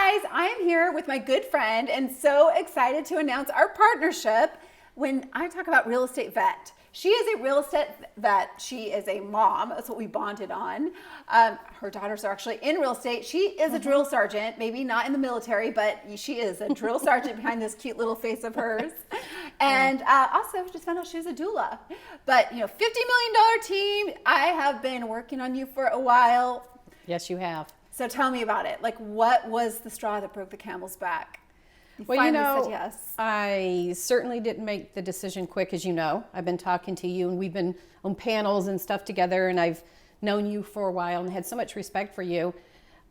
guys, I am here with my good friend and so excited to announce our partnership. When I talk about real estate vet, she is a real estate vet. She is a mom. That's what we bonded on. Her daughters are actually in real estate. She is a drill sergeant, maybe not in the military, but she is a drill sergeant behind this cute little face of hers. And also just found out she was a doula. But, $50 million team. I have been working on you for a while. Yes, you have. So tell me about it. Like, what was the straw that broke the camel's back? Well, finally said yes. I certainly didn't make the decision quick, as you know. I've been talking to you, and we've been on panels and stuff together, and I've known you for a while and had so much respect for you,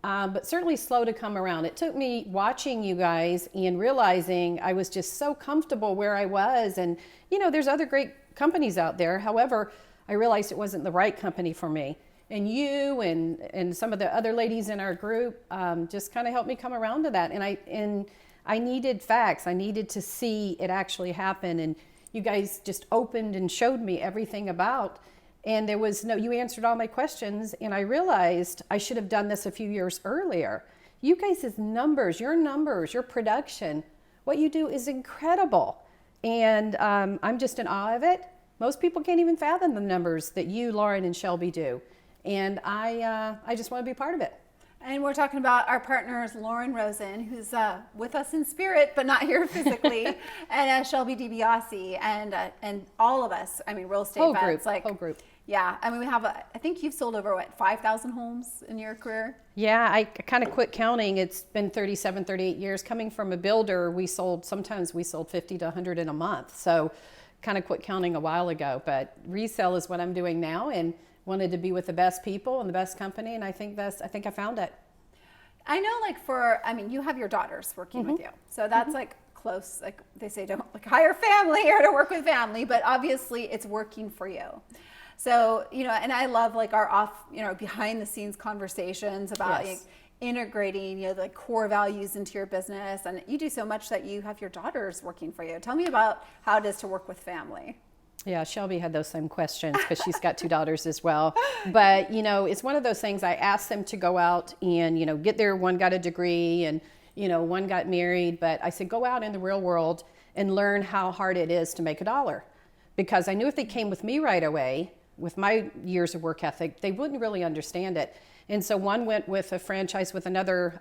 but certainly slow to come around. It took me watching you guys and realizing I was just so comfortable where I was, and there's other great companies out there. However, I realized it wasn't the right company for me. And you and some of the other ladies in our group just kind of helped me come around to that. And I needed facts. I needed to see it actually happen. And you guys just opened and showed me everything about. And you answered all my questions. And I realized I should have done this a few years earlier. You guys' numbers, your production, what you do is incredible. And I'm just in awe of it. Most people can't even fathom the numbers that you, Lauren, and Shelby do. And I just want to be part of it. And we're talking about our partners, Lauren Rosen, who's with us in spirit, but not here physically, and Shelby DiBiase, and all of us. I mean, real estate vets. Whole group. Yeah. I mean, we have, I think you've sold over, 5,000 homes in your career? Yeah, I kind of quit counting. It's been 38 years. Coming from a builder, sometimes we sold 50 to 100 in a month. So kind of quit counting a while ago. But resale is what I'm doing now, and wanted to be with the best people and the best company, and I think I found it. I know, you have your daughters working with you, so that's close. Like they say, don't hire family or to work with family, but obviously it's working for you. So and I love our behind the scenes conversations about integrating the core values into your business, and you do so much that you have your daughters working for you. Tell me about how it is to work with family. Yeah, Shelby had those same questions because she's got 2 daughters as well. But, it's one of those things. I asked them to go out and, get there. One got a degree and, one got married. But I said, go out in the real world and learn how hard it is to make $1. Because I knew if they came with me right away, with my years of work ethic, they wouldn't really understand it. And so one went with a franchise with another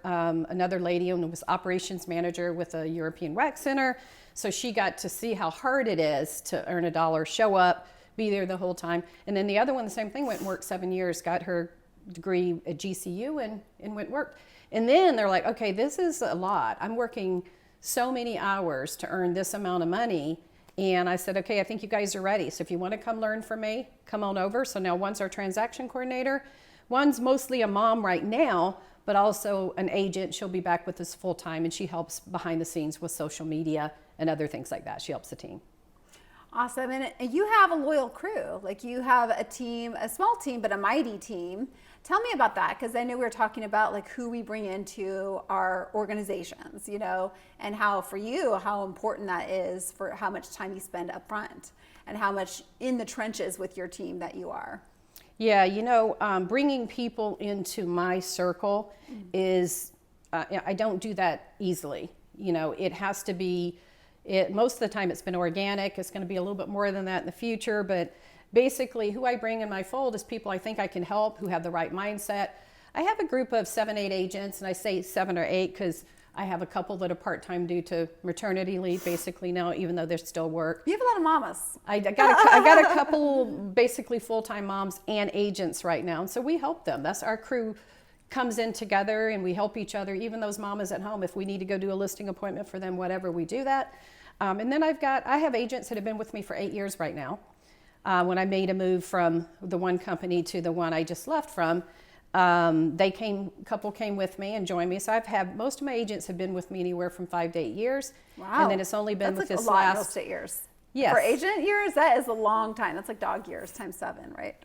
lady and was operations manager with a European rec center. So she got to see how hard it is to earn $1, show up, be there the whole time. And then the other one, the same thing, went and worked 7 years, got her degree at GCU and went and worked. And then they're like, okay, this is a lot. I'm working so many hours to earn this amount of money. And I said, okay, I think you guys are ready. So if you want to come learn from me, come on over. So now one's our transaction coordinator. One's mostly a mom right now, but also an agent. She'll be back with us full time, and she helps behind the scenes with social media and other things like that. She helps the team. Awesome. And you have a loyal crew. You have a team, a small team, but a mighty team. Tell me about that, because I know we were talking about who we bring into our organizations, and how for you, how important that is for how much time you spend up front and how much in the trenches with your team that you are. Yeah, bringing people into my circle is, I don't do that easily. It has to be, most of the time it's been organic. It's going to be a little bit more than that in the future, but basically who I bring in my fold is people I think I can help, who have the right mindset. I have a group of 7, 8 agents, and I say 7 or 8 because I have a couple that are part-time due to maternity leave basically now, even though there's still work. You have a lot of mamas. I got a couple basically full-time moms and agents right now, and so we help them. That's our crew comes in together, and we help each other, even those mamas at home. If we need to go do a listing appointment for them, whatever, we do that. And then I have agents that have been with me for 8 years right now. When I made a move from the one company to the one I just left from, a couple came with me and joined me. So most of my agents have been with me anywhere from 5 to 8 years. Wow. And then it's only been That's with this a lot last real estate years. Yes. For agent years, that is a long time. That's like dog years times 7, right?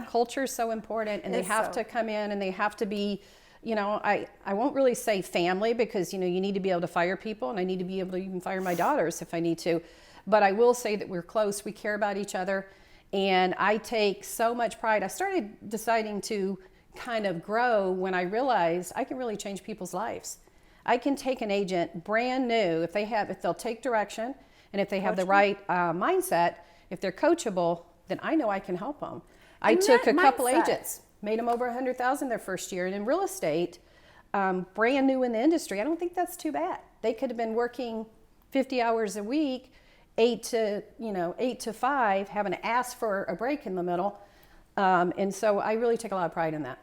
Culture is so important, and they have to come in, and they have to be, I won't really say family, because, you need to be able to fire people, and I need to be able to even fire my daughters if I need to. But I will say that we're close. We care about each other. And I take so much pride. I started deciding to kind of grow when I realized I can really change people's lives. I can take an agent brand new if they'll take direction and if they have the right mindset, if they're coachable, then I know I can help them. I took a couple agents, made them over 100,000 their first year, and in real estate, brand new in the industry, I don't think that's too bad. They could have been working 50 hours a week, 8 to 5, having to ask for a break in the middle. And so I really take a lot of pride in that.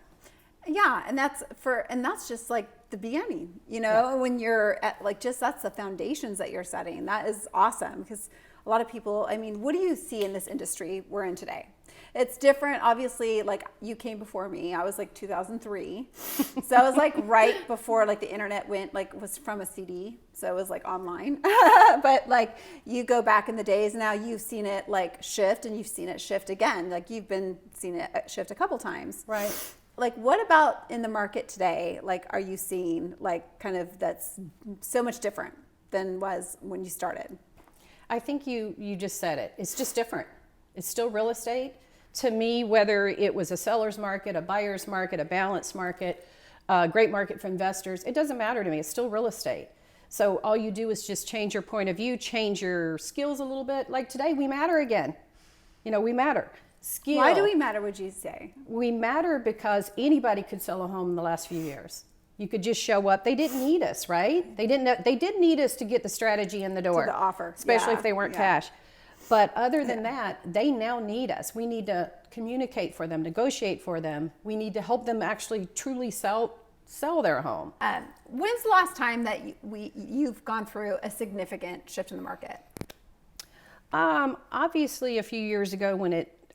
Yeah, and that's just like the beginning, when you're at that's the foundations that you're setting. That is awesome, because a lot of people, what do you see in this industry we're in today? It's different, obviously. Like, you came before me. I was like 2003, so I was like right before the internet was from a CD, so it was online. But you go back in the days, now you've seen it shift, and you've seen it shift again. You've been seeing it shift a couple times, right? What about in the market today? Are you seeing kind of that's so much different than was when you started? I think you just said it. It's just different. It's still real estate. To me, whether it was a seller's market, a buyer's market, a balanced market, a great market for investors, it doesn't matter to me. It's still real estate. So all you do is just change your point of view, change your skills a little bit. Like today, we matter again. We matter. Skill. Why do we matter, would you say? We matter because anybody could sell a home in the last few years. You could just show up. They didn't need us, right? They did need us to get the strategy in the door. To the offer. Especially if they weren't cash. But other than that, they now need us. We need to communicate for them, negotiate for them. We need to help them actually truly sell their home. When's the last time that you've gone through a significant shift in the market? Obviously, a few years ago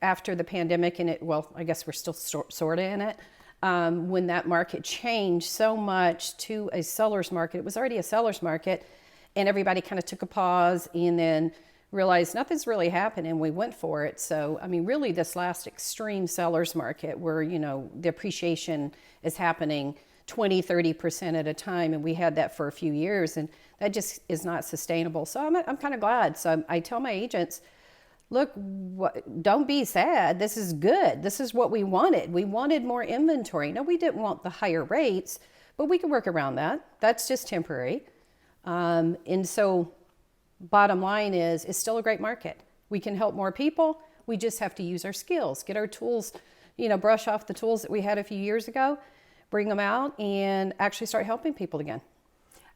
after the pandemic, and I guess we're still sort of in it, when that market changed so much to a seller's market. It was already a seller's market, and everybody kind of took a pause and then realized nothing's really happening. We went for it. So, really this last extreme seller's market where, the appreciation is happening 20, 30% at a time. And we had that for a few years, and that just is not sustainable. So I'm kind of glad. So I tell my agents, look, don't be sad. This is good. This is what we wanted. We wanted more inventory. No, we didn't want the higher rates, but we can work around that. That's just temporary. And so bottom line is, it's still a great market. We can help more people. We just have to use our skills, get our tools, brush off the tools that we had a few years ago, bring them out, and actually start helping people again.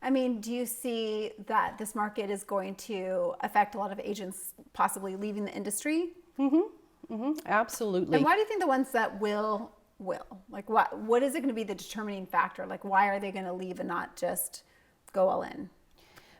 Do you see that this market is going to affect a lot of agents possibly leaving the industry? Absolutely. And why do you think the ones that will? What is it going to be the determining factor? Why are they going to leave and not just go all in?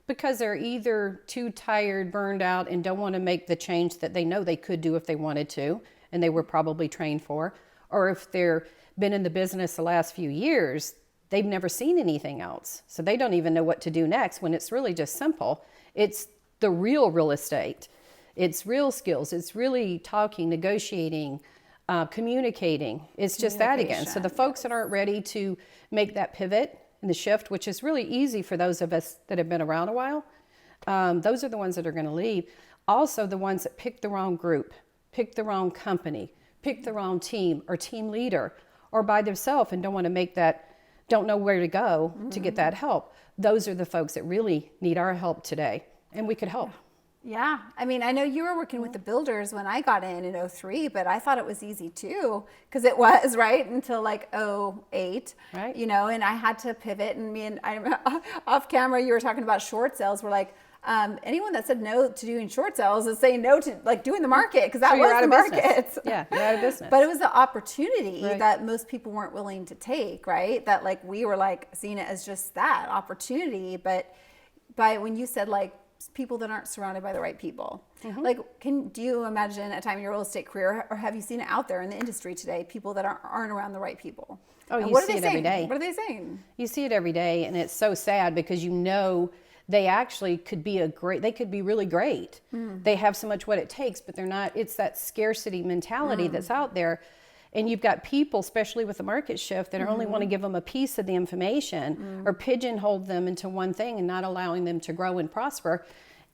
Because they're either too tired, burned out, and don't want to make the change that they know they could do if they wanted to, and they were probably trained for, or if they're been in the business the last few years, they've never seen anything else. So they don't even know what to do next, when it's really just simple. It's the real estate. It's real skills. It's really talking, negotiating, communicating. It's just that again. So the folks that aren't ready to make that pivot and the shift, which is really easy for those of us that have been around a while, those are the ones that are going to leave. Also, the ones that pick the wrong group, pick the wrong company, pick the wrong team or team leader, or by themselves and don't want to make that, don't know where to go to get that help. Those are the folks that really need our help today, and we could help. Yeah. I know you were working with the builders when I got in 2003, but I thought it was easy too, because it was, right, until 2008, right. And I had to pivot, and off camera, you were talking about short sales. We're like, anyone that said no to doing short sales is saying no to doing the market, because that was the market. Yeah, you're out of business. But it was the opportunity that most people weren't willing to take, right? That we were seeing it as just that opportunity. But when you said people that aren't surrounded by the right people, do you imagine a time in your real estate career, or have you seen it out there in the industry today, people that aren't around the right people? Oh, you see it every day. What are they saying? You see it every day, and it's so sad, because they actually could be they could be really great. They have so much what it takes, but they're not. It's that scarcity mentality that's out there. And you've got people, especially with the market shift, that only want to give them a piece of the information or pigeonhole them into one thing and not allowing them to grow and prosper,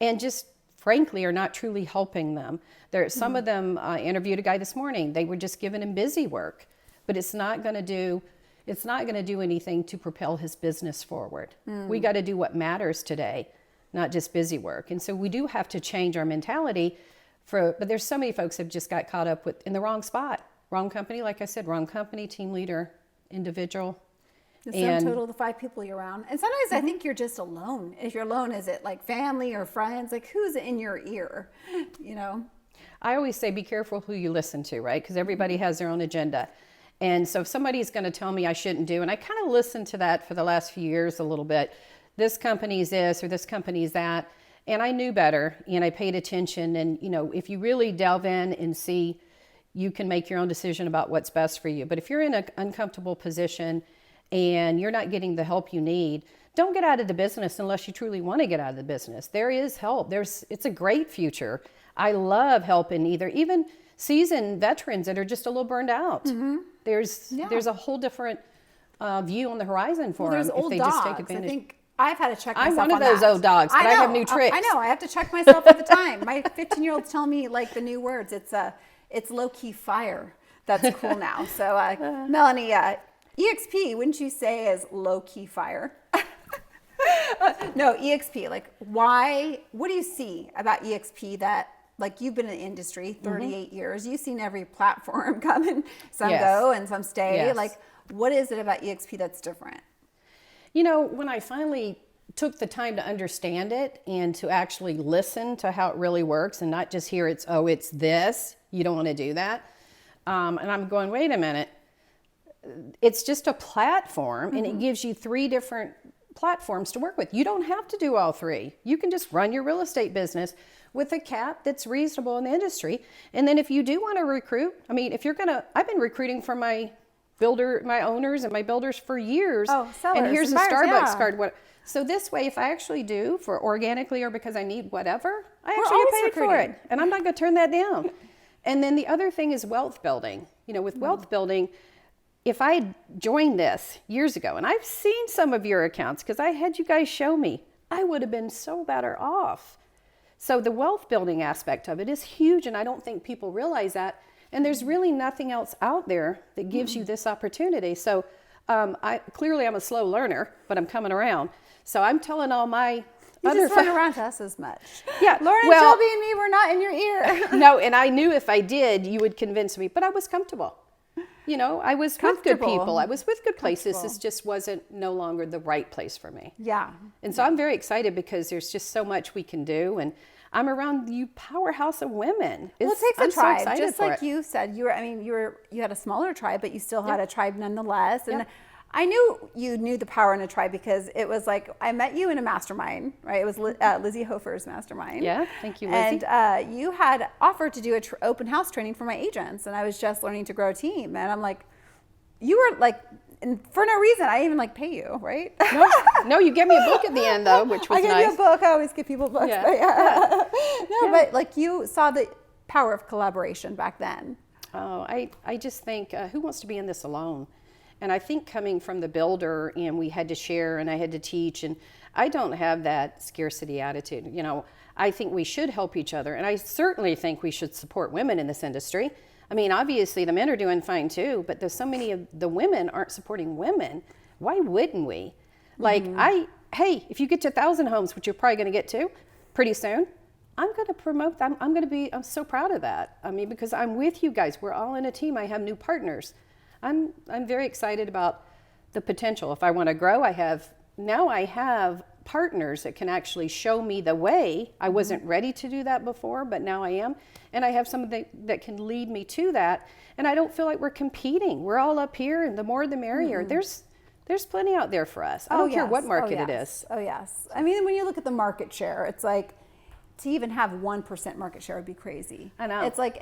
and just frankly are not truly helping them. Some of them, I interviewed a guy this morning, they were just giving him busy work, but it's not going to do it's not going to do anything to propel his business forward. We got to do what matters today, not just busy work. And so we do have to change our mentality but there's so many folks have just got caught up in the wrong spot, wrong company, like I said, wrong company, team leader, individual. The sum total of the 5 people you're around. And sometimes I think you're just alone. If you're alone, is it like family or friends? Like who's in your ear, you know? I always say be careful who you listen to, right? Because everybody has their own agenda. And so if somebody's going to tell me I shouldn't do, and I kind of listened to that for the last few years a little bit, this company's this or this company's that. And I knew better and I paid attention. And, you know, if you really delve in and see, you can make your own decision about what's best for you. But if you're in an uncomfortable position and you're not getting the help you need, don't get out of the business unless you truly want to get out of the business. There is help. It's a great future. I love helping even seasoned veterans that are just a little burned out. There's a whole different view on the horizon for them if they just take advantage. I think I've had to check myself I'm one of those old dogs, but I have new tricks. I know. I have to check myself all the time. My 15-year-old's telling me like the new words. It's low-key fire. That's cool now. So Melanie, eXp, wouldn't you say is low-key fire? No, eXp, like why, what do you see about eXp that, like you've been in the industry 38 years, you've seen every platform come and some go and some stay. Yes. Like what is it about eXp that's different? You know, when I finally took the time to understand it and to actually listen to how it really works and not just hear it's this, you don't want to do that. And I'm going, wait a minute. It's just a platform and it gives you 3 different platforms to work with. You don't have to do all 3. You can just run your real estate business with a cap that's reasonable in the industry. And then if you do want to recruit, I mean, I've been recruiting for my owners and my builders for years. Oh, sellers and here's a buyers, Starbucks card. So this way, if I actually do for organically or because I need whatever, I actually get paid for it. And I'm not going to turn that down. And then the other thing is wealth building. You know, with wealth building, if I joined this years ago, and I've seen some of your accounts because I had you guys show me, I would have been so better off. So the wealth building aspect of it is huge, and I don't think people realize that. And there's really nothing else out there that gives you this opportunity. So I'm a slow learner, but I'm coming around. So I'm telling all my other friends. You just weren't around us as much. Yeah. Lauren, Shelby, and me were not in your ear. No, and I knew if I did, you would convince me. But I was comfortable. You know, I was with good people. I was with good places. This just wasn't no longer the right place for me. Yeah. And so I'm very excited because there's just so much we can do. And I'm around you powerhouse of women. Well, it takes a tribe, so just like you said. You had a smaller tribe, but you still had a tribe nonetheless. And I knew you knew the power in a tribe because it was like I met you in a mastermind, right? It was Lizzie Hofer's mastermind. Yeah, thank you, Lizzie. And you had offered to do an open house training for my agents, and I was just learning to grow a team. And I'm like, you were like. And for no reason, I even like pay you, right? No, you gave me a book at the end though, which was nice. I gave you a book. I always give people books. Yeah. But like you saw the power of collaboration back then. Oh, I just think who wants to be in this alone? And I think coming from the builder and we had to share and I had to teach and I don't have that scarcity attitude. You know, I think we should help each other and I certainly think we should support women in this industry. I mean, obviously the men are doing fine too, but there's so many of the women aren't supporting women. Why wouldn't we? Like, hey, if you get to 1,000 homes, which you're probably going to get to pretty soon, I'm going to promote them. I'm so proud of that. I mean, because I'm with you guys. We're all in a team. I have new partners. I'm very excited about the potential. If I want to grow, I have partners that can actually show me the way. I wasn't ready to do that before, but now I am. And I have somebody that can lead me to that. And I don't feel like we're competing. We're all up here, and the more the merrier. There's plenty out there for us. I don't care what market it is. Oh, yes. I mean, when you look at the market share, it's like to even have 1% market share would be crazy. I know. It's like,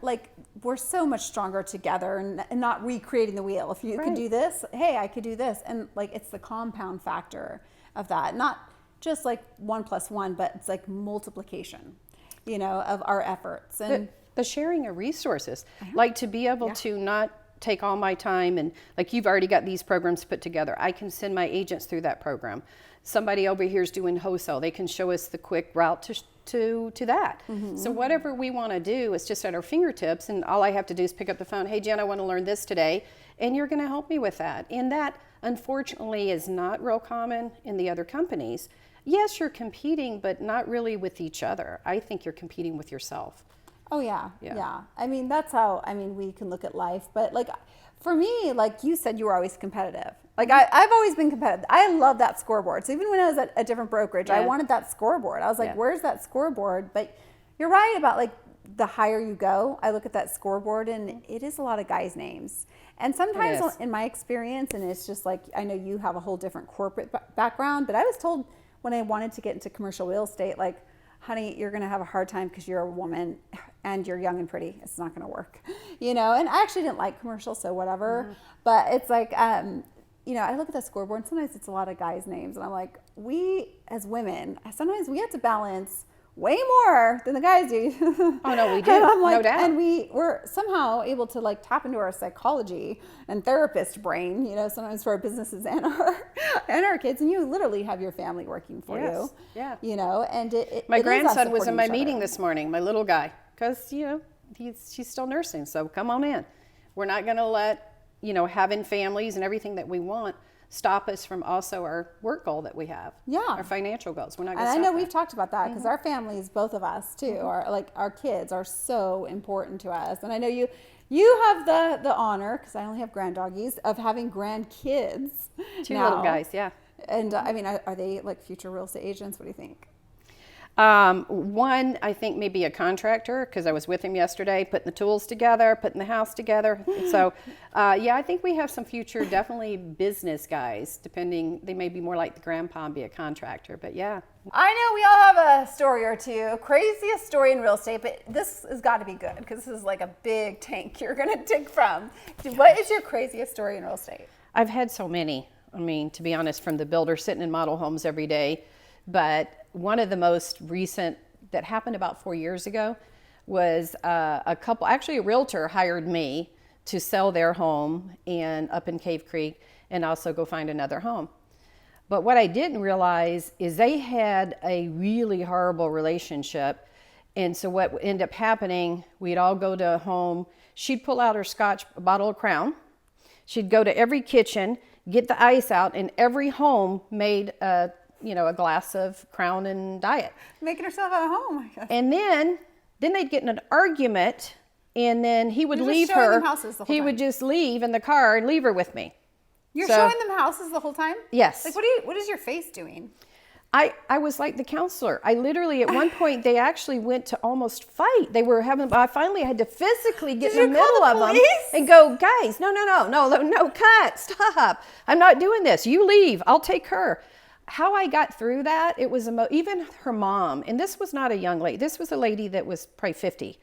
like we're so much stronger together and not recreating the wheel. If you could do this, hey, I could do this. And like, it's the compound factor of that. Not just like 1 + 1, but it's like multiplication, you know, of our efforts. And the sharing of resources, like to be able to not take all my time and like you've already got these programs put together. I can send my agents through that program. Somebody over here is doing wholesale. They can show us the quick route to that. So whatever we want to do, it's just at our fingertips, and all I have to do is pick up the phone. Hey, Jen, I want to learn this today, and you're going to help me with that. And that, unfortunately, is not real common in the other companies. Yes, you're competing, but not really with each other. I think you're competing with yourself. Oh yeah. I mean, that's how, we can look at life. But like, for me, like you said, you were always competitive. Like I've always been competitive. I love that scoreboard. So even when I was at a different brokerage, I wanted that scoreboard. I was like, where's that scoreboard? But you're right about like the higher you go, I look at that scoreboard and it is a lot of guys' names. And sometimes in my experience, and it's just like, I know you have a whole different corporate background, but I was told when I wanted to get into commercial real estate, like, honey, you're going to have a hard time because you're a woman and you're young and pretty. It's not going to work, And I actually didn't like commercial, so whatever. But it's like, I look at the scoreboard and sometimes it's a lot of guys' names. And I'm like, we as women, sometimes we have to balance way more than the guys do. Oh, no, we do. And I'm like, no doubt. And we're somehow able to like tap into our psychology and therapist brain, sometimes for our businesses and our kids. And you literally have your family working for you. Yeah. And my grandson was in my meeting this morning, my little guy, because, she's still nursing. So come on in. We're not going to let, having families and everything that we want stop us from also our work goal that we have. Yeah. Our financial goals. We're not going to stop. And I know we've talked about that because our families, both of us too, our kids are so important to us. And I know you have the honor, because I only have granddoggies, of having grandkids. Two little guys, yeah. And are they like future real estate agents? What do you think? One, I think maybe a contractor, because I was with him yesterday, putting the tools together, putting the house together. So, I think we have some future, definitely business guys, depending, they may be more like the grandpa and be a contractor, but yeah. I know we all have a story or two, craziest story in real estate, but this has got to be good because this is like a big tank you're going to dig from. What is your craziest story in real estate? I've had so many. To be honest, from the builder sitting in model homes every day, but one of the most recent that happened about 4 years ago was a couple, actually a realtor hired me to sell their home up in Cave Creek and also go find another home. But what I didn't realize is they had a really horrible relationship. And so what ended up happening, we'd all go to a home. She'd pull out her scotch bottle of Crown. She'd go to every kitchen, get the ice out, and every home made a glass of Crown and Diet. Making herself at home. Oh my gosh. And then they'd get in an argument, and then he would leave her. He would just leave in the car and leave her with me. You're showing them houses the whole time? Yes. Like, what is your face doing? I was like the counselor. I literally, at one point, they actually went to almost fight. I finally had to physically get in the middle of them and go, guys, no, cut, stop. I'm not doing this. You leave. I'll take her. How I got through that, it was even her mom, and this was not a young lady. This was a lady that was probably 50.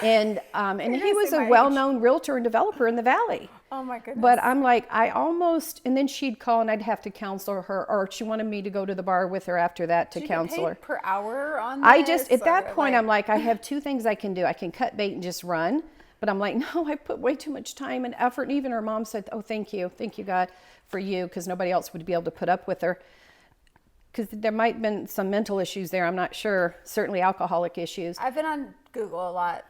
And he was a well-known realtor and developer in the Valley. Oh my goodness. But I'm like, and then she'd call and I'd have to counsel her, or she wanted me to go to the bar with her after that to counsel her. Per hour on this? At that point, I'm like, I have two things I can do. I can cut bait and just run. But I'm like, no, I put way too much time and effort. And even her mom said, oh, thank you, God, for you, because nobody else would be able to put up with her. Because there might have been some mental issues there. I'm not sure. Certainly alcoholic issues. I've been on Google a lot.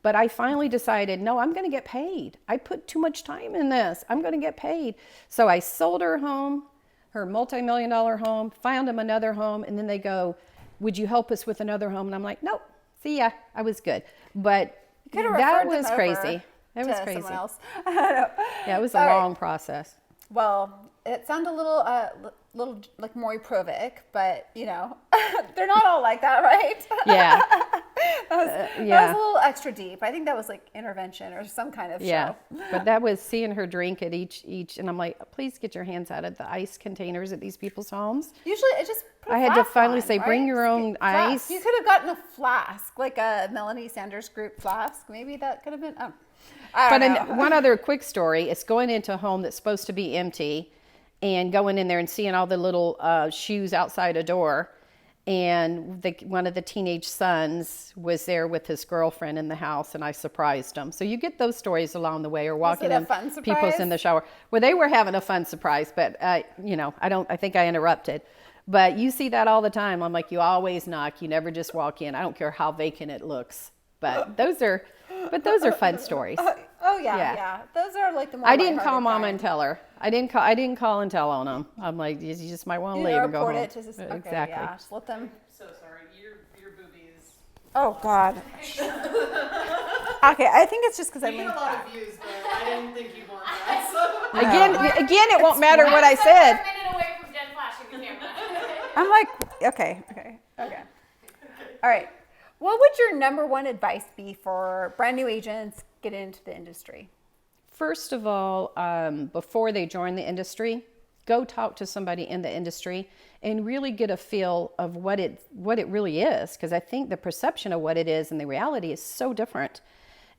But I finally decided, no, I'm going to get paid. I put too much time in this. I'm going to get paid. So I sold her home, her multi-million-dollar home, found them another home, and then they go, would you help us with another home? And I'm like, nope, see ya. I was good. But that was crazy. That was crazy. Else. Yeah, it was a long process. Well, it sounded a little like Maury-Provic, but they're not all like that, right? Yeah. That was a little extra deep. I think that was like intervention or some kind of show. But that was seeing her drink at each, and I'm like, please get your hands out of the ice containers at these people's homes. Usually it just I had to finally say, bring your own ice. You could have gotten a flask, like a Melanie Sanders group flask. Maybe that could have been. I don't know. One other quick story. It's going into a home that's supposed to be empty and going in there and seeing all the little shoes outside a door. and one of the teenage sons was there with his girlfriend in the house, and I surprised him. So you get those stories along the way, or walking in people's in the shower. Well, they were having a fun surprise, but I think I interrupted. But you see that all the time. I'm like, you always knock. You never just walk in. I don't care how vacant it looks. But those are fun stories. Yeah. Those are like the more I didn't call Mama and tell her. I didn't call and tell on them. I'm like, you just might want to leave and go home. Exactly. Yeah, just let them. So sorry, your boobies. Oh God. Okay, I think it's just because I get a lot of views, but I didn't think you'd want that. Again, it won't matter what I said. A minute away from Jen flashing the camera. I'm like, okay. All right. What would your number one advice be for brand new agents getting into the industry? First of all, before they join the industry, go talk to somebody in the industry and really get a feel of what it really is. Because I think the perception of what it is and the reality is so different.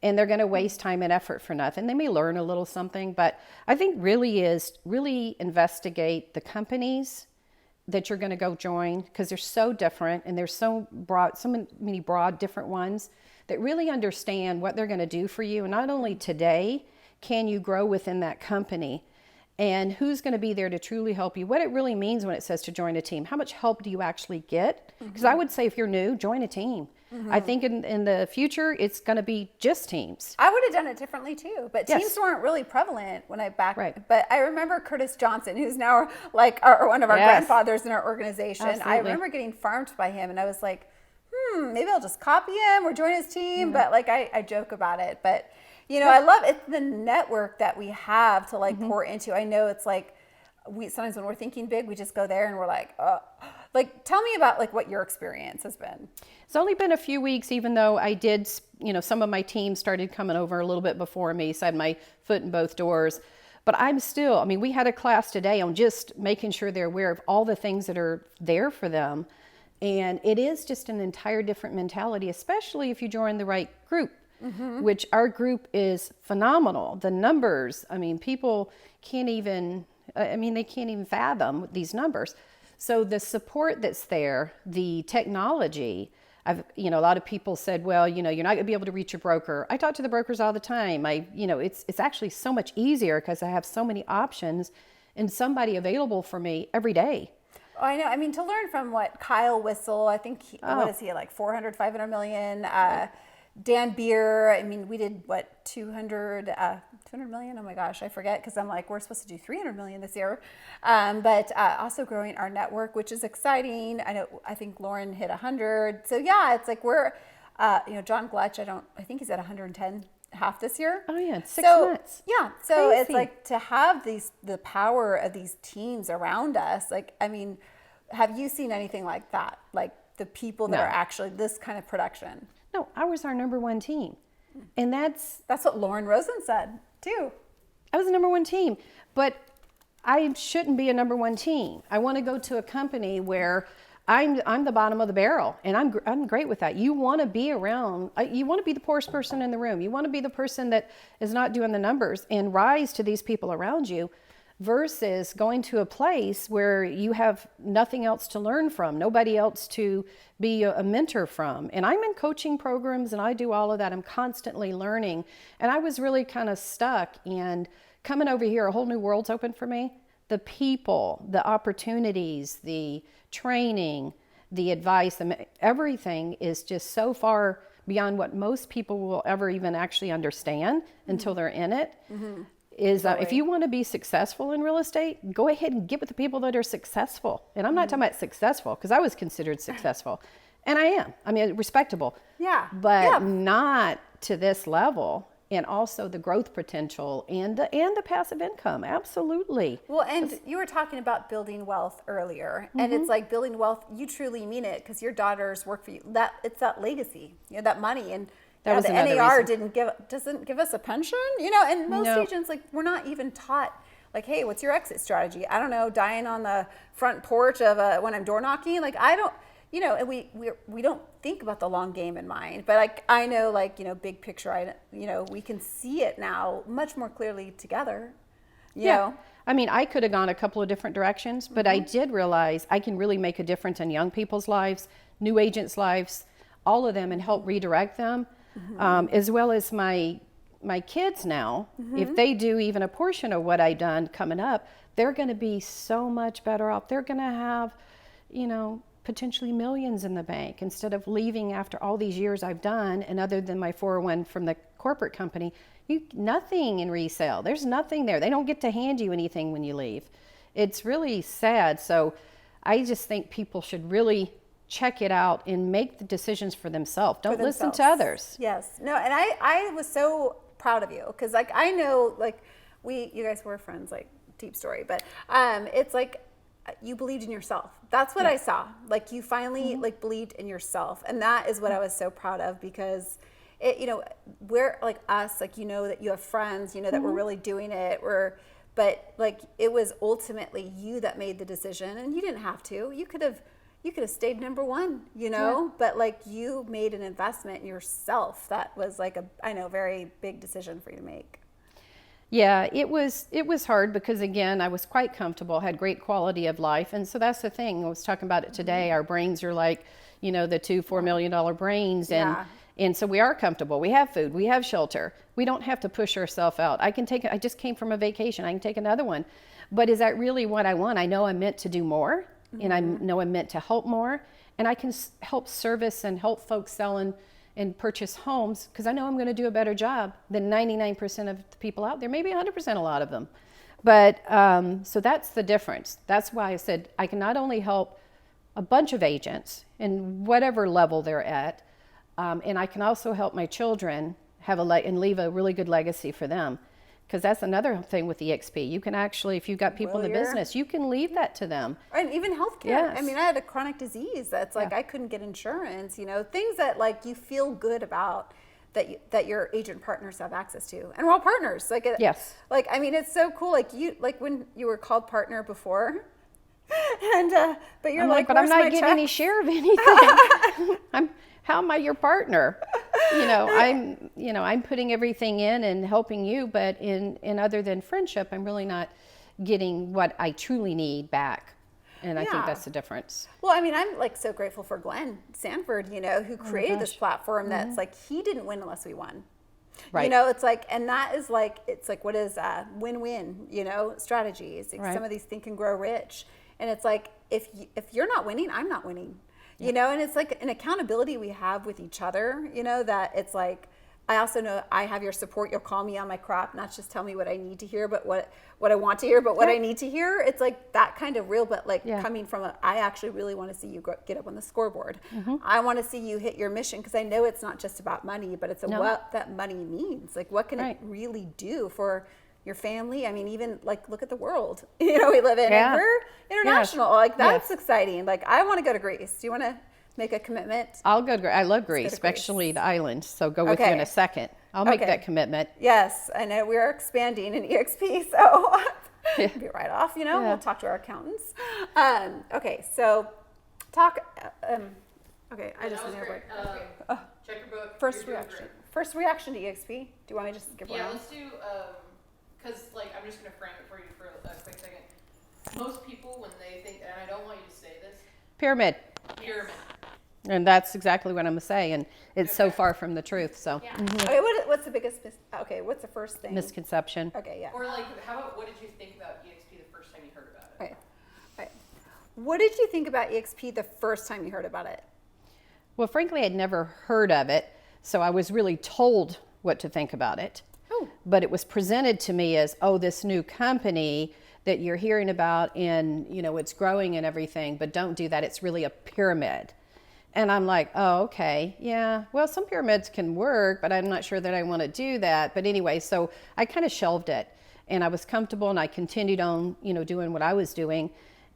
And they're going to waste time and effort for nothing. They may learn a little something, but I think really investigate the companies that you're going to go join, because they're so different and there's so many broad different ones that really understand what they're going to do for you. And not only today, can you grow within that company, and who's going to be there to truly help you, what it really means when it says to join a team. How much help do you actually get? Because I would say if you're new, join a team. I think in the future, it's going to be just teams. I would have done it differently too, but teams weren't really prevalent when I But I remember Curtis Johnson, who's now like one of our grandfathers in our organization. Absolutely. I remember getting farmed by him, and I was like, maybe I'll just copy him or join his team. But like I joke about it. But I love it, the network that we have to like pour into. I know it's like sometimes when we're thinking big, we just go there and we're like, oh. Like, tell me about like what your experience has been. It's only been a few weeks, even though I did, some of my team started coming over a little bit before me, so I had my foot in both doors. But I'm still, we had a class today on just making sure they're aware of all the things that are there for them. And it is just an entire different mentality, especially if you join the right group, which our group is phenomenal. The numbers, people can't even, they can't even fathom these numbers. So the support that's there, the technology, a lot of people said, well, you're not going to be able to reach your broker. I talk to the brokers all the time. It's actually so much easier because I have so many options and somebody available for me every day. Oh, I know. To learn from what Kyle Whistle, I think, what is he at, like 400, 500 million? Dan Beer, we did what, 200 million? Oh my gosh, I forget, because I'm like, we're supposed to do 300 million this year. But also growing our network, which is exciting. I think Lauren hit 100. So yeah, it's like we're, John Gletch, I think he's at 110 half this year. Oh yeah, 6 months. Yeah, so Crazy. It's like to have the power of these teams around us. Like, have you seen anything like that? Like the people that are actually this kind of production? No, I was our number one team. And that's what Lauren Rosen said too. I was the number one team, but I shouldn't be a number one team. I want to go to a company where I'm the bottom of the barrel, and I'm great with that. You want to be around, you want to be the poorest person in the room. You want to be the person that is not doing the numbers and rise to these people around you, versus going to a place where you have nothing else to learn from, nobody else to be a mentor from. And I'm in coaching programs and I do all of that. I'm constantly learning. And I was really kind of stuck, and coming over here, a whole new world's open for me. The people, the opportunities, the training, the advice, everything is just so far beyond what most people will ever even actually understand until they're in it. If you want to be successful in real estate, go ahead and get with the people that are successful. And I'm not talking about successful, because I was considered successful, and I am. Respectable. Yeah. But not to this level. And also the growth potential and the passive income. Absolutely. Well, and you were talking about building wealth earlier, and it's like building wealth. You truly mean it, because your daughters work for you. It's that legacy, that money, and that was the another NAR reason. doesn't give us a pension, and most agents, like, we're not even taught, like, hey, what's your exit strategy? I don't know, dying on the front porch of when I'm door knocking, like, I don't. And we don't think about the long game in mind, but like I know, like, big picture, we can see it now much more clearly together. You know? I mean, I could have gone a couple of different directions, but I did realize I can really make a difference in young people's lives, new agents' lives, all of them, and help redirect them, as well as my kids now. If they do even a portion of what I've done coming up, they're going to be so much better off. They're going to have, potentially millions in the bank instead of leaving after all these years I've done. And other than my 401 from the corporate company, nothing in resale. There's nothing there. They don't get to hand you anything when you leave. It's really sad. So I just think people should really check it out and make the decisions for themselves. Don't listen to others. Yes. No, and I was so proud of you because I know you guys were friends, deep story, but it's you believed in yourself. That's what I saw. You finally believed in yourself, and that is what I was so proud of because we're us, that you have friends, that we're really doing it. But it was ultimately you that made the decision, and you didn't have to. You could have stayed number one, but you made an investment in yourself. That was a very big decision for you to make. Yeah, it was hard because, again, I was quite comfortable, had great quality of life. And so that's the thing. I was talking about it today. Our brains are the $2-4 million brains. And so we are comfortable. We have food. We have shelter. We don't have to push ourselves out. I just came from a vacation. I can take another one. But is that really what I want? I know I'm meant to do more. And I know I'm meant to help more. And I can help service and help folks sell and purchase homes because I know I'm going to do a better job than 99% of the people out there, maybe 100%, a lot of them. But so that's the difference. That's why I said I can not only help a bunch of agents in whatever level they're at, and I can also help my children and leave a really good legacy for them. Because that's another thing with eXp. You can actually, if you've got people in the business, you can leave that to them. And even healthcare. Yes. I mean, I had a chronic disease that's I couldn't get insurance, things that you feel good about that your agent partners have access to. And we're all partners. Yes. I mean, it's so cool. When you were called partner before, and but you're but I'm not getting any share of anything. How am I your partner? I'm putting everything in and helping you, but in other than friendship, I'm really not getting what I truly need back. And I think that's the difference. Well, I mean, I'm so grateful for Glenn Sanford, who created this platform that's he didn't win unless we won. Right. It's and that is it's what is win-win, strategies. Some of these think and grow rich. And it's if you're not winning, I'm not winning. And it's an accountability we have with each other, that it's I also know I have your support. You'll call me on my crap, not just tell me what I need to hear, but what I want to hear, but what I need to hear. It's that kind of real, but coming from I actually really want to see you get up on the scoreboard. I want to see you hit your mission because I know it's not just about money, but it's what that money means. What can it really do for your family? I mean, even look at the world, we live in, and we're international. That's exciting. I want to go to Greece. Do you want to make a commitment? I'll go to Greece. I love Greece, especially the island. So go with you in a second. I'll make that commitment. Yes, I know we are expanding in eXp, so be right off. We'll talk to our accountants. Okay, so talk. Okay, I just check your book. First reaction to eXp. Do you want me to just give one? Yeah, let's do. Because I'm just gonna frame it for you for a quick second. Most people, when they think, and I don't want you to say this. Pyramid. And that's exactly what I'm going to say, and it's so far from the truth. So, Okay, what's the biggest? What's the first thing? Misconception. Okay, yeah. Or how about what did you think about eXp the first time you heard about it? Okay. What did you think about eXp the first time you heard about it? Well, frankly, I'd never heard of it, so I was really told what to think about it. Oh. But it was presented to me as, this new company that you're hearing about, and it's growing and everything, but don't do that. It's really a pyramid. And I'm like, oh, okay, yeah. Well, some pyramids can work, but I'm not sure that I want to do that. But anyway, so I kind of shelved it, and I was comfortable, and I continued on, doing what I was doing.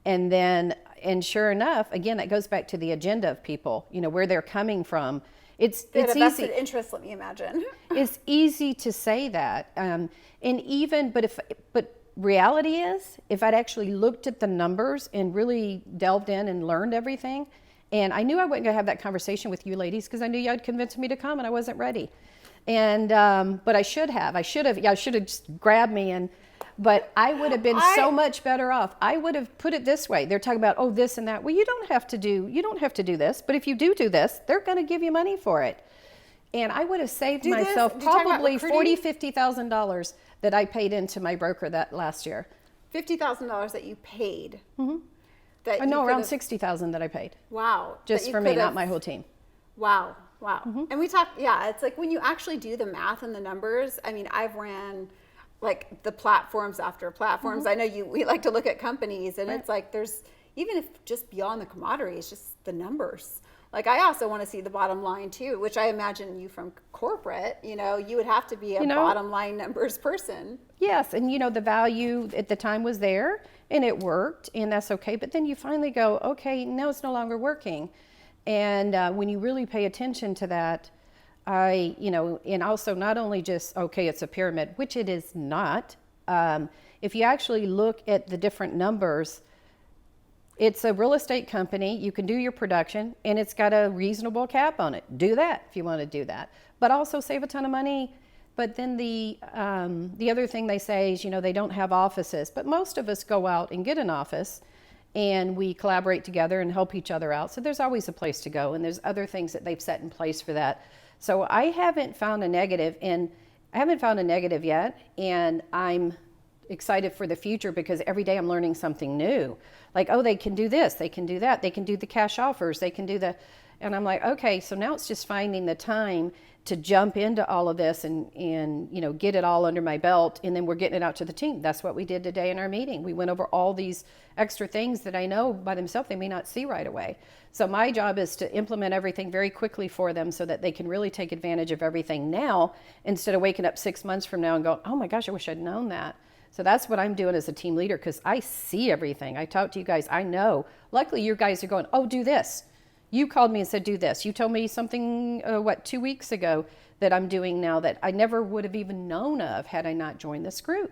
And then, and sure enough, again, that goes back to the agenda of people, where they're coming from. It's vested interest, let me imagine. It's easy to say that, and even, but reality is, if I'd actually looked at the numbers and really delved in and learned everything. And I knew I wasn't going to have that conversation with you ladies because I knew you had convinced me to come, and I wasn't ready. And but I should have just grabbed me. And But I would have been so much better off. I would have put it this way. They're talking about, oh, this and that. Well, you don't have to do this. But if you do this, they're going to give you money for it. And I would have saved myself probably $40,000, $50,000 that I paid into my broker that last year. $50,000 that you paid. Mm-hmm. Around $60,000 that I paid. Wow. Just for me, not my whole team. Wow. Mm-hmm. And we talk, it's like when you actually do the math and the numbers, I mean, I've ran like the platforms after platforms. Mm-hmm. I know we like to look at companies, and it's like there's, even if just beyond the commodity, it's just the numbers. Like I also want to see the bottom line too, which I imagine you from corporate, you would have to be a bottom line numbers person. Yes, and the value at the time was there and it worked, and that's okay. But then you finally go, okay, now it's no longer working. And when you really pay attention to that, and also not only just, okay, it's a pyramid, which it is not. If you actually look at the different numbers, it's a real estate company. You can do your production, and it's got a reasonable cap on it. Do that if you want to do that, but also save a ton of money. But then the other thing they say is, they don't have offices, but most of us go out and get an office, and we collaborate together and help each other out. So there's always a place to go, and there's other things that they've set in place for that. So I haven't found a negative, yet, and I'm excited for the future because every day I'm learning something new. Like, oh, they can do this, they can do that, they can do the cash offers, they can do and I'm like, okay, so now it's just finding the time to jump into all of this and get it all under my belt, and then we're getting it out to the team. That's what we did today in our meeting. We went over all these extra things that I know by themselves they may not see right away. So my job is to implement everything very quickly for them so that they can really take advantage of everything now, instead of waking up 6 months from now and go, oh my gosh, I wish I'd known that. So that's what I'm doing as a team leader, because I see everything. I talk to you guys. I know. Luckily, you guys are going, oh, do this. You called me and said, do this. You told me something, 2 weeks ago that I'm doing now that I never would have even known of had I not joined this group.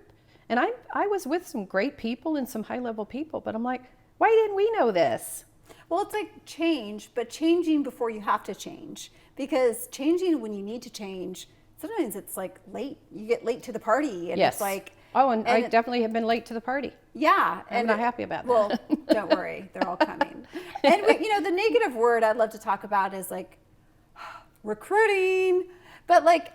And I was with some great people and some high-level people, but I'm like, why didn't we know this? Well, it's like change, but changing before you have to change. Because changing when you need to change, sometimes it's like late. You get late to the party, and Yes. it's like... Oh, and I definitely have been late to the party. Yeah. I'm not happy about that. Well, don't worry. They're all coming. And, the negative word I'd love to talk about is like recruiting. But like,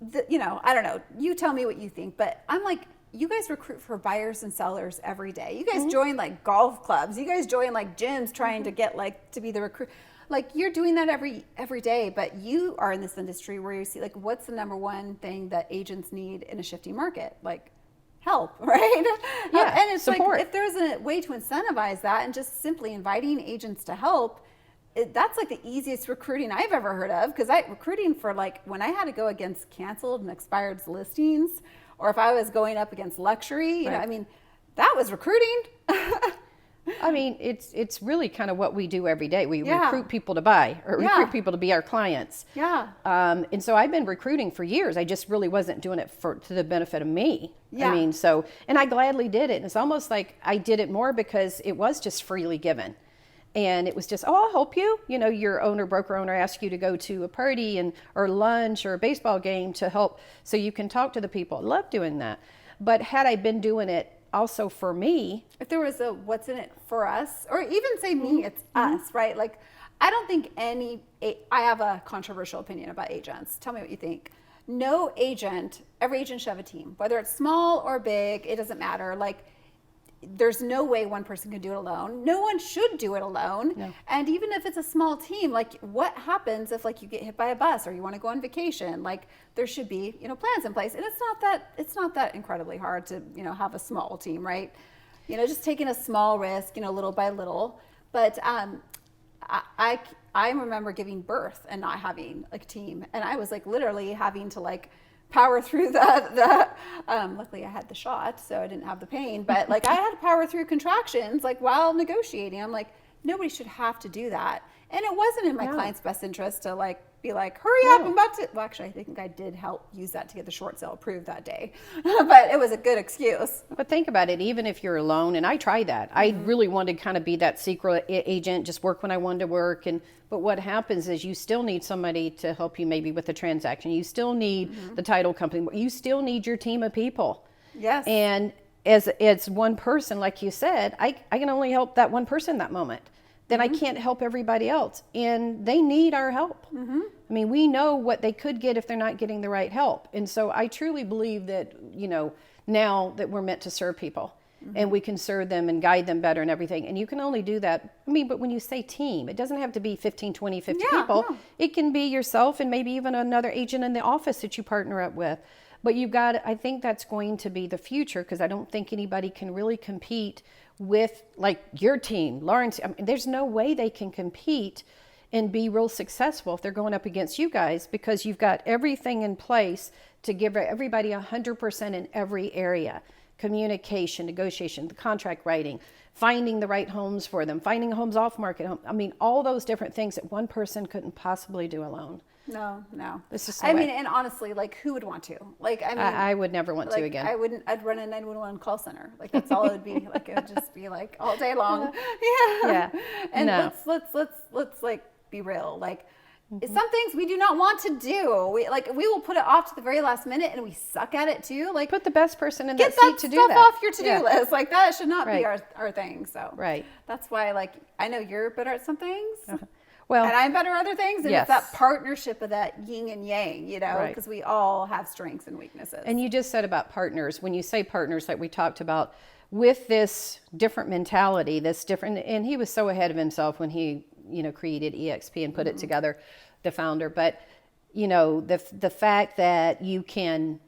I don't know. You tell me what you think. But I'm like, you guys recruit for buyers and sellers every day. You guys join like golf clubs. You guys join like gyms trying to get like to be the recruit. Like you're doing that every day. But you are in this industry where you see like, what's the number one thing that agents need in a shifting market? Like, help, right? Yeah, and it's support. like if there's a way to incentivize that and just simply inviting agents to help, that's like the easiest recruiting I've ever heard of. Because recruiting for like when I had to go against canceled and expired listings, or if I was going up against luxury, that was recruiting. I mean, it's really kind of what we do every day. We recruit people to buy, or recruit people to be our clients. Yeah. And so I've been recruiting for years. I just really wasn't doing it to the benefit of me. Yeah. I mean, and I gladly did it. And it's almost like I did it more because it was just freely given. And it was just, oh, I'll help you. Your broker owner asks you to go to a party or lunch or a baseball game to help so you can talk to the people. I love doing that. But had I been doing it also for me, if there was a what's in it for us, or even say me, it's us, right? Like, I don't think I have a controversial opinion about agents. Tell me what you think. No agent, every agent should have a team, whether it's small or big, it doesn't matter. Like, there's no way one person can do it alone. No one should do it alone. No. And even if it's a small team, like what happens if like you get hit by a bus or you want to go on vacation? Like there should be, plans in place. And it's not that incredibly hard to, have a small team, right? Just taking a small risk, little by little. But I remember giving birth and not having like a team. And I was like literally having to like power through luckily I had the shot, so I didn't have the pain, but like I had to power through contractions like while negotiating. I'm like, nobody should have to do that. And it wasn't in my client's best interest to like be like, hurry up, I'm about to. Well, actually, I think I did help use that to get the short sale approved that day, but it was a good excuse. But think about it, even if you're alone, and I tried that. I really wanted to kind of be that secret agent, just work when I wanted to work. But what happens is you still need somebody to help you maybe with the transaction. You still need the title company. You still need your team of people. Yes. And as it's one person, like you said, I can only help that one person that moment. Then I can't help everybody else. And they need our help. I mean, we know what they could get if they're not getting the right help. And so I truly believe that, now that we're meant to serve people and we can serve them and guide them better and everything. And you can only do that. I mean, but when you say team, it doesn't have to be 15, 20, 50 people. No. It can be yourself and maybe even another agent in the office that you partner up with. But I think that's going to be the future, because I don't think anybody can really compete with like your team, Lawrence. I mean, there's no way they can compete and be real successful if they're going up against you guys, because you've got everything in place to give everybody 100% in every area. Communication, negotiation, the contract writing, finding the right homes for them, finding homes off market. I mean, all those different things that one person couldn't possibly do alone. No. This is I mean, and honestly, like, who would want to? Like, I mean, I would never want to again. I'd run a 911 call center. Like, that's all it would be. Like, it would just be like all day long. Yeah. And No. let's like be real. Like, some things we do not want to do. We will put it off to the very last minute, and we suck at it too. Like, Put the best person in get that seat to do stuff that. off your to-do Yeah. list. Like, that should not be Right. our thing. So Right. that's why, like, I know you're better at some things. Well, And I'm better at other things. And Yes. it's that partnership of that yin and yang, Right. because we all have strengths and weaknesses. and you just said about partners. When you say partners, like we talked about, with this different mentality, and he was so ahead of himself when he, created eXp and put it together, the founder. But, the fact that you can,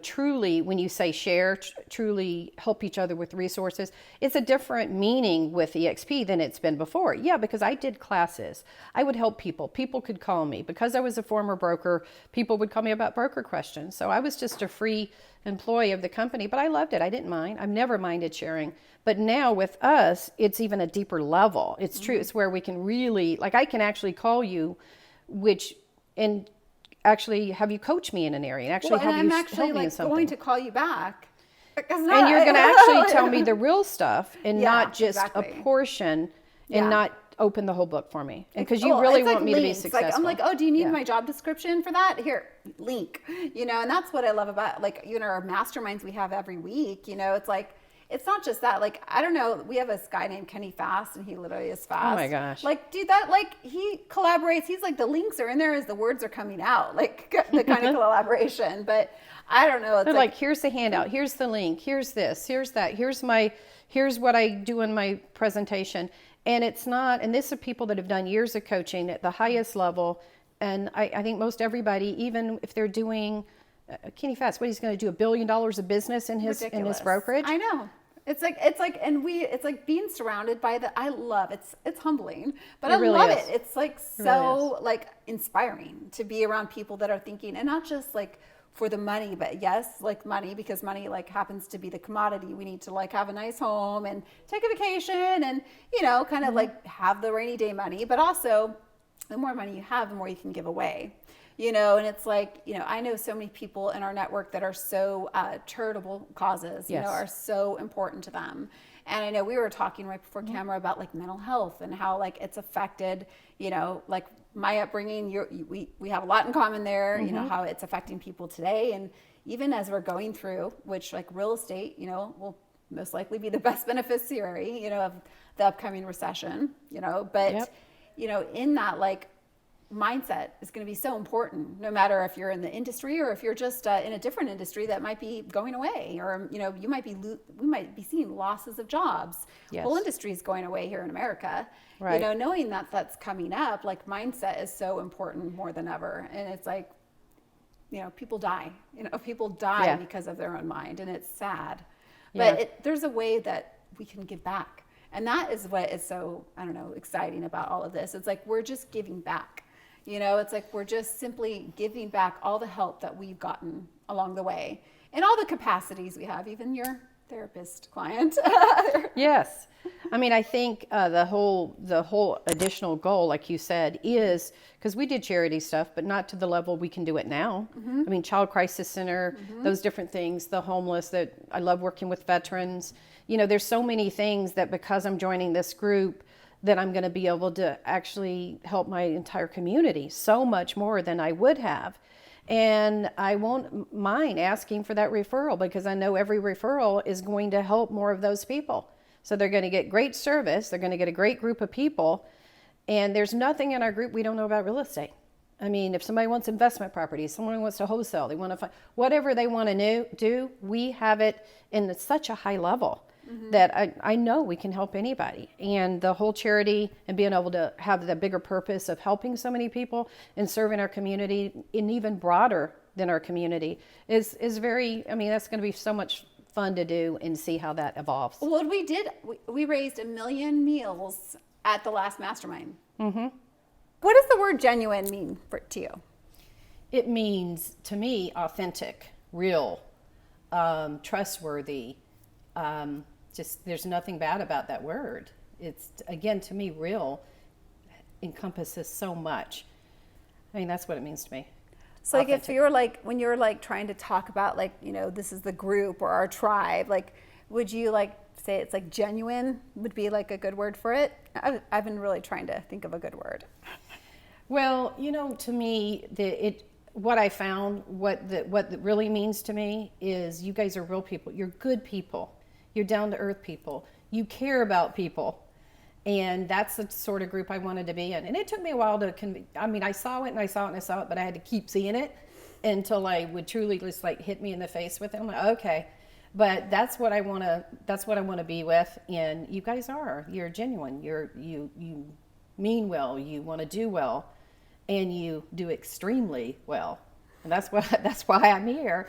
truly, when you say share, truly help each other with resources, it's a different meaning with eXp than it's been before. Yeah, because I did classes. I would help people. People could call me. Because I was a former broker, people would call me about broker questions. So I was just a free employee of the company, but I loved it. I didn't mind. I've never minded sharing. But now with us, it's even a deeper level. It's true. It's where we can really, like, I can actually call you, and actually have you coach me in an area and actually help me in something. Going to call you back. And you're going to actually tell me the real stuff and Yeah, not just exactly. a portion and Yeah. not open the whole book for me. And because you Cool. really It's want like me to be links. successful. Like, I'm like, oh, do you need Yeah. my job description for that? Here, link. And that's what I love about, like, our masterminds we have every week. It's like, it's not just that. Like, I don't know. We have this guy named Kenny Fast, and he literally is fast. Oh my gosh. Like, dude, he collaborates. He's like, the links are in there as the words are coming out. Like, the kind of collaboration. But I don't know. It's They're like, here's the handout, here's the link, here's this, here's that, here's what I do in my presentation. And it's not, and this are people that have done years of coaching at the highest level. And I think most everybody, even if they're doing, Kenny Fast, what he's going to do, $1 billion of business in his brokerage. I know. It's like being surrounded by I love it's humbling, but I really love is. it. It's like really so like inspiring to be around people that are thinking, and not just like for the money, but yes, like money, because money like happens to be the commodity. We need to like have a nice home and take a vacation and, kind of like have the rainy day money, but also the more money you have, the more you can give away. And it's like, I know so many people in our network that are so charitable causes, Yes. are so important to them. And I know we were talking right before camera about like mental health and how like it's affected, like my upbringing, we have a lot in common there, how it's affecting people today. And even as we're going through, which like real estate, will most likely be the best beneficiary, of the upcoming recession, but, Yep. in that, like, mindset is going to be so important, no matter if you're in the industry or if you're just in a different industry that might be going away, or we might be seeing losses of jobs. Yes. Whole industries going away here in America. Right. Knowing that that's coming up, like mindset is so important more than ever. And it's like, people die. People die Yeah. because of their own mind, and it's sad. Yeah. But there's a way that we can give back, and that is what is so exciting about all of this. It's like we're just giving back. It's like we're just simply giving back all the help that we've gotten along the way and all the capacities we have, even your therapist client. Yes. I mean, I think the whole additional goal, like you said, is because we did charity stuff, but not to the level we can do it now. I mean, Child Crisis Center, those different things, the homeless, that I love working with veterans. There's so many things that because I'm joining this group, that I'm going to be able to actually help my entire community so much more than I would have. And I won't mind asking for that referral because I know every referral is going to help more of those people. So they're going to get great service. They're going to get a great group of people. And there's nothing in our group we don't know about real estate. I mean, if somebody wants investment properties, someone wants to wholesale, they want to find whatever they want to do, we have it in such a high level that I know we can help anybody. And the whole charity and being able to have the bigger purpose of helping so many people and serving our community and even broader than our community is very, I mean, that's going to be so much fun to do and see how that evolves. Well, we raised 1 million meals at the last mastermind. Mm-hmm. What does the word genuine mean to you? It means, to me, authentic, real, trustworthy. Just there's nothing bad about that word. It's, again, to me, real encompasses so much. I mean, that's what it means to me. So like Authentic. if you're like, when you're like trying to talk about like, you know, this is the group or our tribe, like, would you like say it's like genuine would be like a good word for it? I've been really trying to think of a good word. Well, you know, to me, what I found, what it really means to me is you guys are real people. You're good people. You're down to earth people. You care about people. And that's the sort of group I wanted to be in. And it took me a while to, I mean, I saw it and I saw it and I saw it, but I had to keep seeing it until I would truly just like hit me in the face with it. I'm like, okay. But that's what I want to be with. And you guys you're genuine. You mean well, you want to do well, and you do extremely well. And that's why I'm here.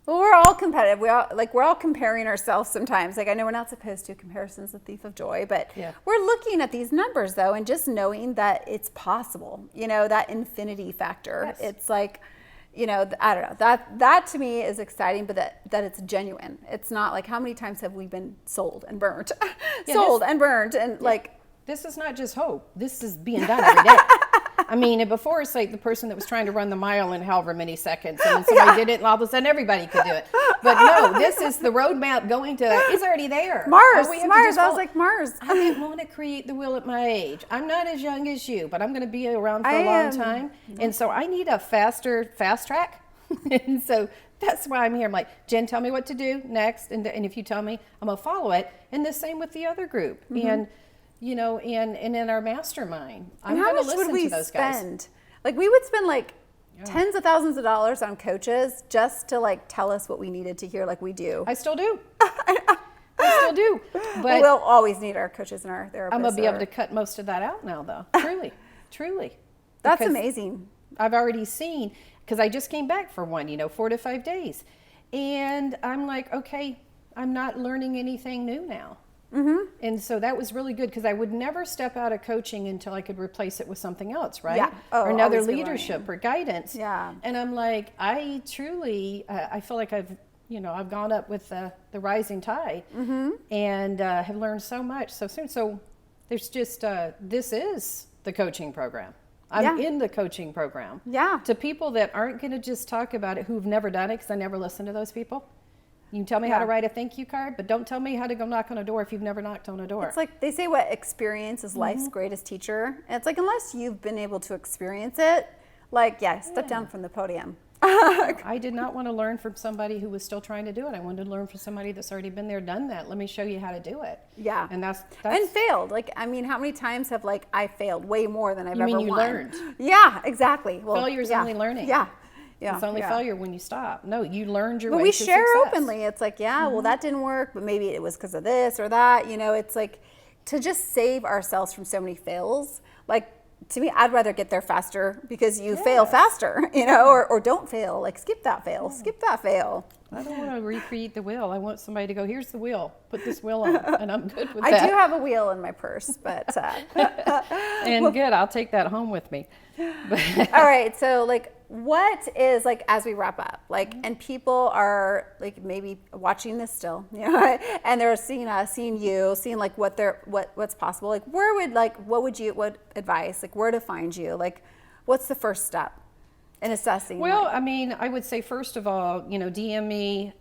Well, we're all competitive. We're all comparing ourselves sometimes. Like, I know we're not supposed to. Comparison's the thief of joy, but Yeah. we're looking at these numbers though, and just knowing that it's possible. You know, that infinity factor. Yes. It's like, you know, I don't know. That to me is exciting, but that it's genuine. It's not like how many times have we been sold and burnt, and burnt, and like. This is not just hope. This is being done every day. I mean, and before it's like the person that was trying to run the mile in however many seconds, and then somebody did it, and all of a sudden everybody could do it. But no, this is the roadmap going to. It's already there. Mars. All we have to Mars. just I was follow. like Mars. I didn't want to create the wheel at my age. I'm not as young as you, but I'm going to be around for a long time, and so I need a fast track. And so that's why I'm here. I'm like, Jen, tell me what to do next, and if you tell me, I'm gonna follow it. And the same with the other group, and you know, and in our mastermind, I'm how gonna much listen would we to those guys. spend? Like, we would spend like tens of thousands of dollars on coaches just to like tell us what we needed to hear, like we do. I still do. I still do. But we'll always need our coaches and our therapists. I'm gonna be able to cut most of that out now, though. Truly. That's Because amazing. I've already seen, because I just came back for one, 4 to 5 days, and I'm like, okay, I'm not learning anything new now. And so that was really good, because I would never step out of coaching until I could replace it with something else, right? Yeah. Or another always be leadership or guidance. Yeah. And I'm like, I truly, I feel like I've gone up with the rising tide, and have learned so much so soon. So there's just, this is the coaching program. I'm in the coaching program. Yeah. To people that aren't going to just talk about it, who've never done it, because I never listen to those people. You can tell me how to write a thank you card, but don't tell me how to go knock on a door if you've never knocked on a door. It's like they say, what experience is life's greatest teacher. And it's like, unless you've been able to experience it, like, step down from the podium. I did not want to learn from somebody who was still trying to do it. I wanted to learn from somebody that's already been there, done that. Let me show you how to do it. Yeah. And that's and failed. Like, I mean, how many times have like I failed? Way more than I've ever mean you won. learned? Yeah, exactly. Well, Failure's only learning. Yeah. Yeah. It's only failure when you stop. No, you learned your But way we to share success. openly. It's like, well, that didn't work, but maybe it was because of this or that. It's like to just save ourselves from so many fails. Like, to me, I'd rather get there faster because you fail faster, or don't fail. Like, skip that fail, skip that fail. I don't want to recreate the wheel. I want somebody to go, here's the wheel, put this wheel on, and I'm good with that. I do have a wheel in my purse, but. And good, I'll take that home with me. All right, so like, what is like, as we wrap up, like, and people are like maybe watching this still, and they're seeing us, seeing you, seeing like what's possible. Like, what advice, like where to find you? Like, what's the first step in assessing? Well, I mean, I would say first of all, DM me.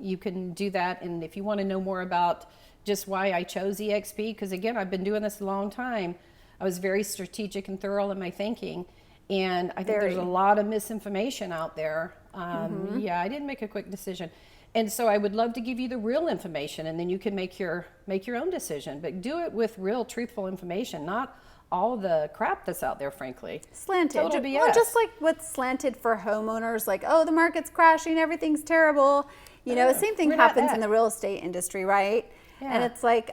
You can do that, and if you want to know more about just why I chose eXp, because again, I've been doing this a long time. I was very strategic and thorough in my thinking, And I think Very. there's a lot of misinformation out there. Yeah, I didn't make a quick decision. And so I would love to give you the real information, and then you can make your own decision. But do it with real, truthful information, not all the crap that's out there, frankly. Slanted. Total BS. Well, just like what's slanted for homeowners, like, oh, the market's crashing, everything's terrible. You know, the same thing we're not happens that. in the real estate industry, right? And Yeah. it's like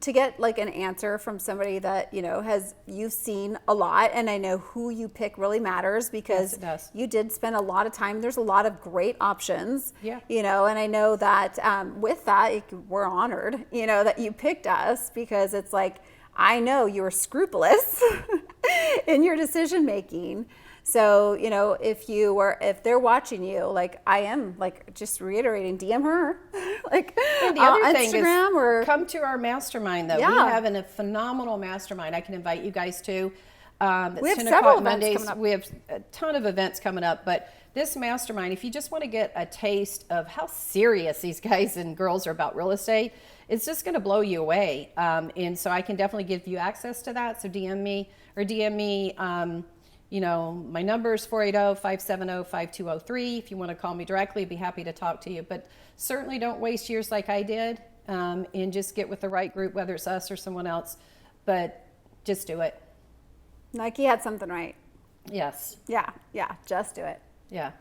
to get like an answer from somebody that, you know, you've seen a lot, and I know who you pick really matters because Yes, it does. you did spend a lot of time. There's a lot of great options, Yeah. you know, and I know that with that, we're honored, you know, that you picked us because it's like, I know you were scrupulous in your decision making. So, you know, if they're watching you, like I am, like just reiterating, DM her, like And the on other thing Instagram is, or come to our mastermind, though. Yeah. We have a phenomenal mastermind I can invite you guys to. It's We have 10 several o'clock events Mondays. coming up. We have a ton of events coming up, but this mastermind, if you just want to get a taste of how serious these guys and girls are about real estate, it's just going to blow you away. And so I can definitely give you access to that. So DM me. You know, my number is 480-570-5203. If you want to call me directly, I'd be happy to talk to you. But certainly don't waste years like I did, and just get with the right group, whether it's us or someone else. But just do it. Nike had something right. Yes. Yeah, just do it. Yeah.